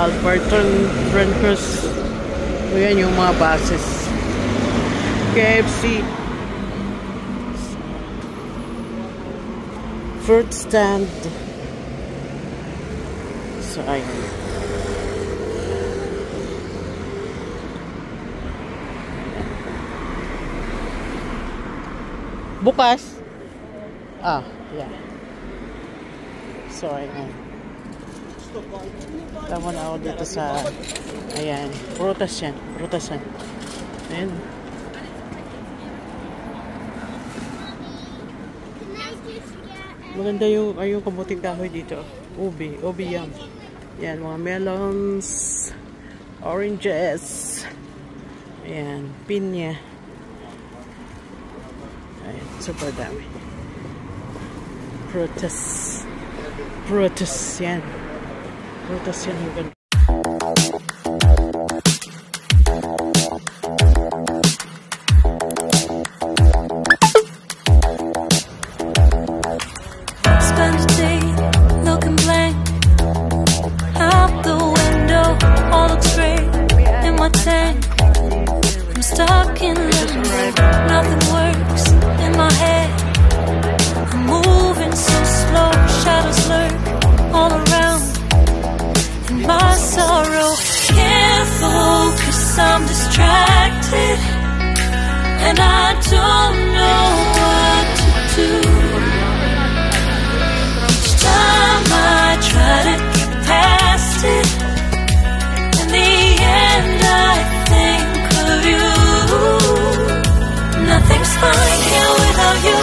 Alberton Trencruz. O yan yung mga buses. KFC. Fruit stand. So ayun. Bukas. Yeah. So ayun. Tama na ako dito sa ayan, prutasan. Ayan. Maganda yung kamuting kahoy dito. Ubi yam. Ayan, mga melons, oranges. Ayan, pinya. Ayan, super dami. Prutas yan. Prutas yan yung ganda. Spend a day looking blank out the window, all looks great in my tank. I'm stuck in limbo, nothing works in my head. I'm moving so slow, shadows lurk all around. In my sorrow, can't focus, I'm distracted, and I don't know what to do. Each time I try to get past it, in the end I think of you. Nothing's fine here without you.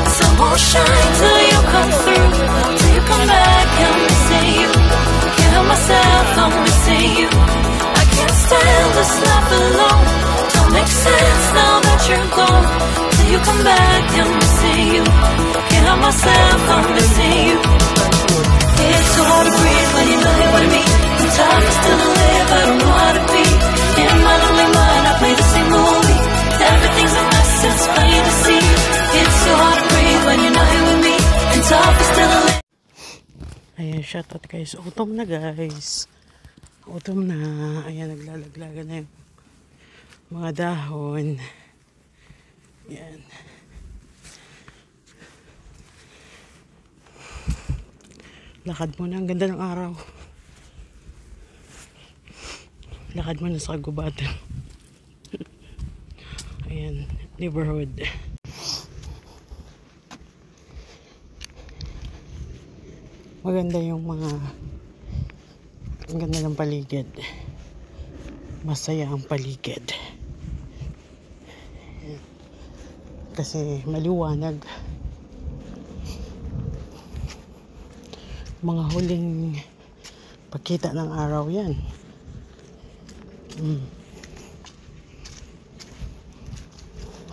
Sun won't shine till you come through. Till you come back, I'm missing you. Can't help myself, I'm missing you. I can't stand this life alone. Don't make sense now that you're gone. Till you come back, I'm missing you. Can't help myself, I'm missing you. It's so hard to breathe when you're not here with me. I'm tired still to live, I don't know how to be. In my lonely mind, I play the same movie. Everything's a mess, it's plain to see. It's so hard to breathe when you're not here with me. And tough is still to live. Ayan, shoutout guys. Autumn na guys. Autumn na. Ayan, naglalaglaga na yung mga dahon. Ayan. Lakad muna. Ang ganda ng araw. Lakad muna sa kagubatan. Ayan, neighborhood. Maganda yung ang ganda ng paligid. Masaya ang paligid. Ayan. Kasi maliwanag. Mga huling pagkita ng araw yan.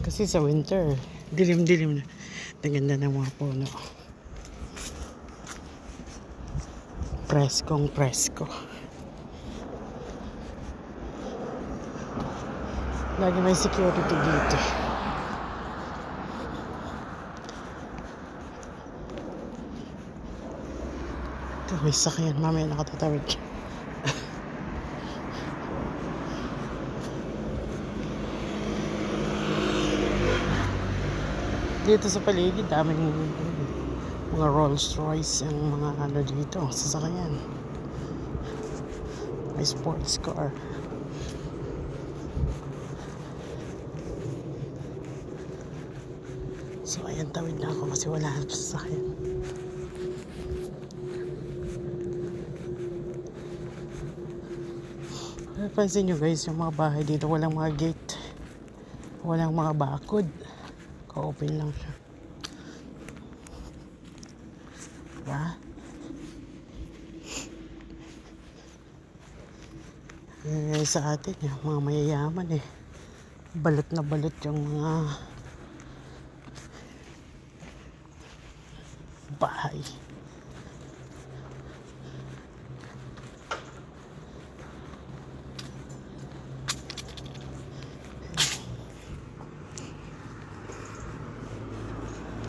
Kasi sa winter, dilim-dilim na. Ang ganda ng mga puno. Preskong presko. Lagi may security dito. Ito, may sakyan. Mamaya nakatatawid. Dito sa paligid, daming mga Rolls Royce ang mga ano dito, sasakyan. May sports car. So ayan, tawid na ako kasi wala na sasakyan. Pansin nyo guys, yung mga bahay dito walang mga gate, walang mga bakod. Ka-open lang siya. Diba? Sa atin, yung mga mayayaman balot na balot yung mga bahay.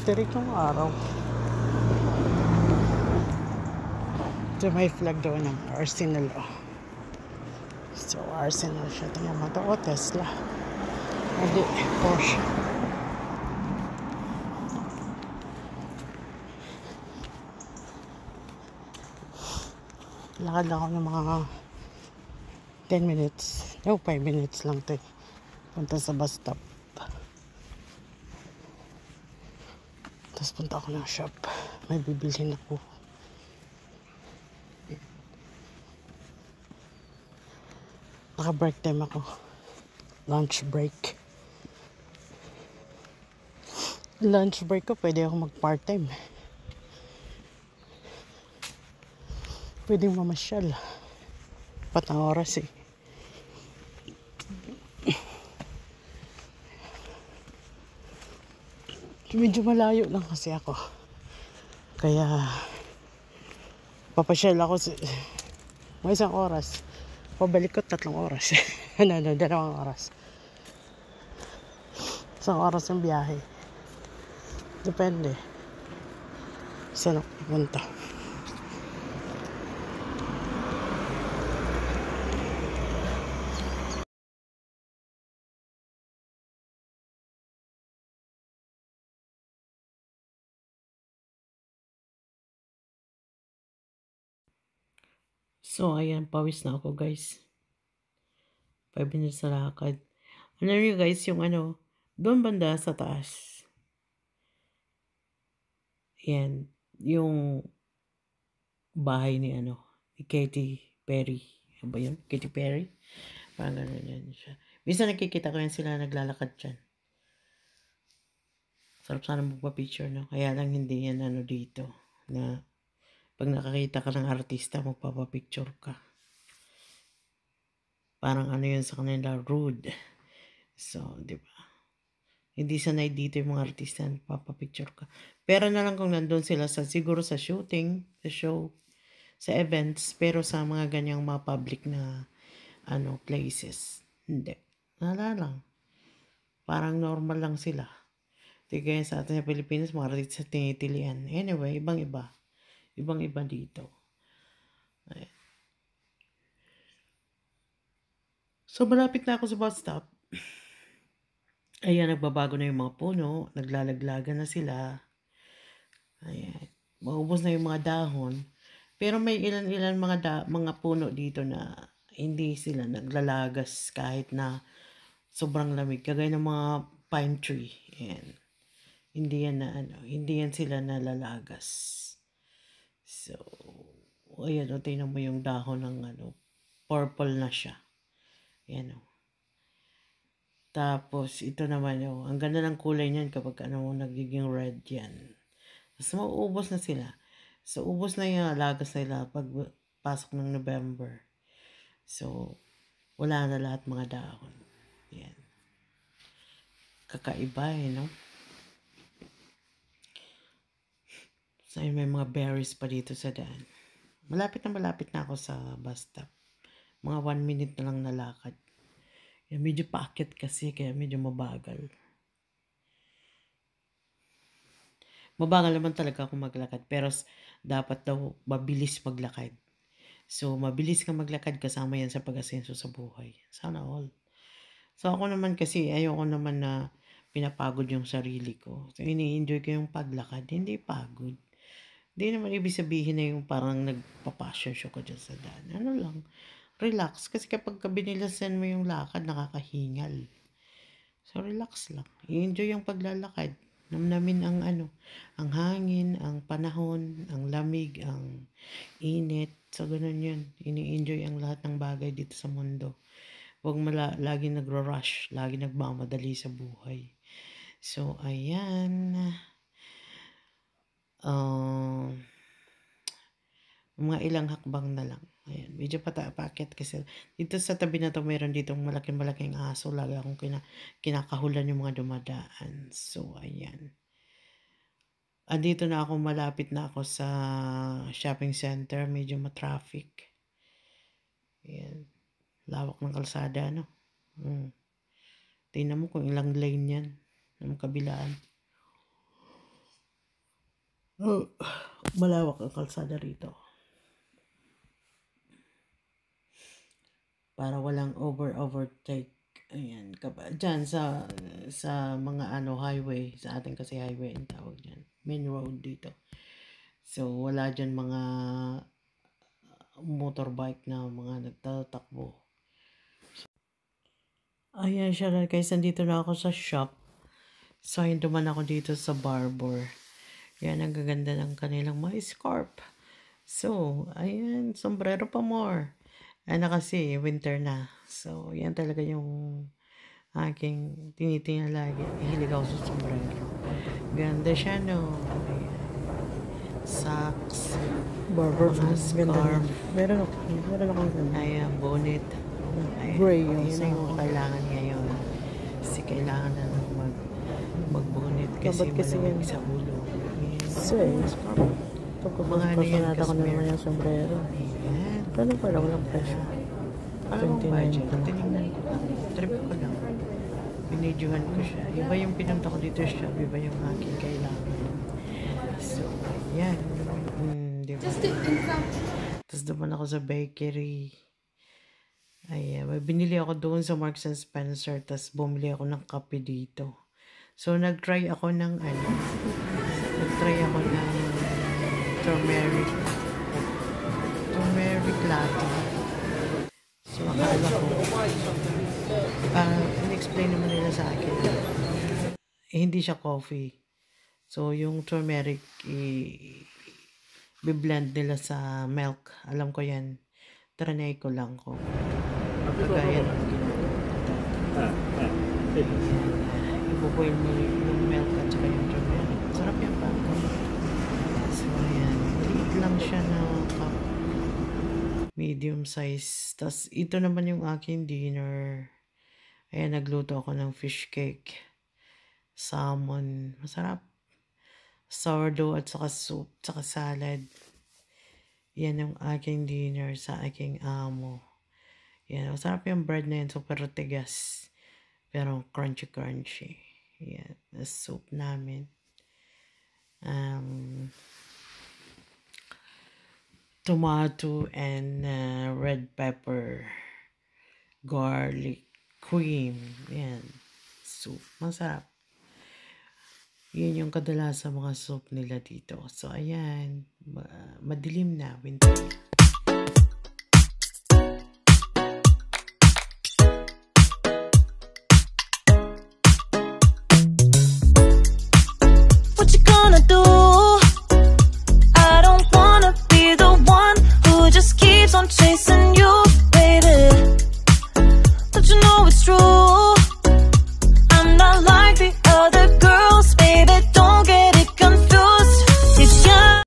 Tirik yung araw. Ito may flag daw ng Arsenal. So, Arsenal siya. Tingnan mo to. O, Tesla. Hindi, Porsche. Lakad lang ako ng mga 10 minutes. No, 5 minutes lang to. Punta sa bus stop. Tapos punta ako ng shop. May bibilhin ako. Naka-break time ako. Lunch break. Lunch break ko, pwede ako mag-part-time. Pwede mamasyal. Patang oras eh. Medyo malayo lang kasi ako. Kaya, papasyal ako mga isang oras. Pabalik ko 3 oras. Ano, 2 oras. 1 oras ang biyahe. Depende. Saan ako pupunta? So, ayan, pawis na ako, guys. 5 minutes na lakad. Alam niyo, guys, yung doon banda sa taas. Yan, yung bahay ni ni Katy Perry. Ano ba yun? Katy Perry? Parang gano'n yan siya. Minsan nakikita ko yan sila naglalakad dyan. Sarap sana magpa-picture, no? Kaya lang hindi yan dito. Na pag nakakita ka ng artista, magpapapicture ka. Parang yun sa kanila, rude. So, di ba? Hindi sanay dito yung mga artista na papapicture ka. Pero na lang kung nandun sila siguro sa shooting, sa show, sa events, pero sa mga ganyang mga public na places. Hindi. Wala lang. Parang normal lang sila. Di kaya sa atin sa Pilipinas, mga artista tinitilian. Anyway, ibang-iba. Ibang-iba dito. Ayan. So, malapit na ako sa bus stop. Ayan, nagbabago na yung mga puno. Naglalaglagan na sila. Ayan. Maubos na yung mga dahon. Pero may ilan-ilan mga puno dito na hindi sila naglalagas kahit na sobrang lamig. Kagaya ng mga pine tree. Ayan. Hindi yan sila nalalagas. So, ayan, tingnan mo yung dahon ng purple na siya. Ayan, Tapos, ito naman, ang ganda ng kulay niyan kapag nagiging red yan. Tapos, mauubos na sila. So, ubos na yung alagas nila pag pasok ng November. So, wala na lahat mga dahon. Yan. Kakaiba no? So, may mga berries pa dito sa daan. Malapit na ako sa bus stop. Mga 1 minute na lang nalakad. Yan, medyo paakyat kasi, kaya medyo mabagal. Mabagal naman talaga ako maglakad, pero dapat daw mabilis maglakad. So, mabilis ka maglakad, kasama yan sa pag-asenso sa buhay. Sana all. So, ako naman kasi, ayoko naman na pinapagod yung sarili ko. So, ini-enjoy ko yung paglakad. Hindi pagod. Hindi naman ibig sabihin na yung parang nagpa-passion show ko dyan sa daan. Ano lang, relax. Kasi kapag binilasan mo yung lakad, nakakahingal. So, relax lang. I-enjoy yung paglalakad. Namnamin ang hangin, ang panahon, ang lamig, ang init. So, ganun yun. Ini-enjoy ang lahat ng bagay dito sa mundo. Huwag lagi nagro-rush, lagi nagmamadali sa buhay. So, ayan. Mga ilang hakbang na lang. Ayan, medyo paakyat kasi dito sa tabi na to meron ditong malaking aso. Lagi akong kinakahulan yung mga dumadaan. So, ayan. Andito na ako, malapit na ako sa shopping center. Medyo matraffic. Ayan. Lawak ng kalsada, Tingnan mo kung ilang lane yan. Ng kabilaan. Malawak ang kalsada rito. para walang overtake. Ayan, dyan sa mga highway, sa atin kasi highway ang tawag dyan. Main road dito. So, wala dyan mga motorbike na mga nagtatakbo. Ayan siya guys, nandito na ako sa shop. So, ayun duman ako dito sa barber. Yan, ang gaganda ng kanilang mga scarf. So, ayan, sombrero pa more. Ano kasi, winter na. So, yan talaga yung aking tinitingnan lagi. Hilig ako sa sombrero. Ganda siya, no? Ayan. Socks. Barber Mga scarf. Meron akong ganda. Ayan, bonnet. Ayan, Gray yung yun na yung kailangan ngayon. Kasi kailangan na mag-bonnet kasi Dapat kasi malamig yan. sa ulo. Ayan. Scarf. Mga ano yan, Pagkapanata ko na naman cashmere. yung sombrero. Ayan. Ano pala walang presyo? Alam mo 29 budget, lang. tinignan ko lang. Trip ko lang. Binidyohan ko siya. Iba yung pinunta ko dito siya, iba yung aking kailangan. So, yan. Di ba? Tapos naman ako sa bakery. Ayan, may binili ako doon sa Marks and Spencer. Tapos bumili ako ng kape dito. So, nag-try ako ng turmeric latte. So, akala ko, in-explain naman nila sa akin na hindi siya coffee. So, yung turmeric, i-blend nila sa milk. Alam ko yan. Trinay ko lang ko. Kagaya ng ibuboil mo yung milk at saka yung turmeric. Sarap yan pa. So, ayan. Liit lang siya na cup. Medium size. Tapos, ito naman yung aking dinner. Ayan, nagluto ako ng fish cake. Salmon. Masarap. Sourdough at saka soup. Saka salad. Yan yung aking dinner sa aking amo. Yan. Masarap yung bread na yan. Super tigas. Pero crunchy. Yan. The soup namin. Tomato and red pepper. Garlic. Cream. Yan. Soup. Masarap. Yun yung kadalasan mga soup nila dito. So, ayan. Madilim na. Winter.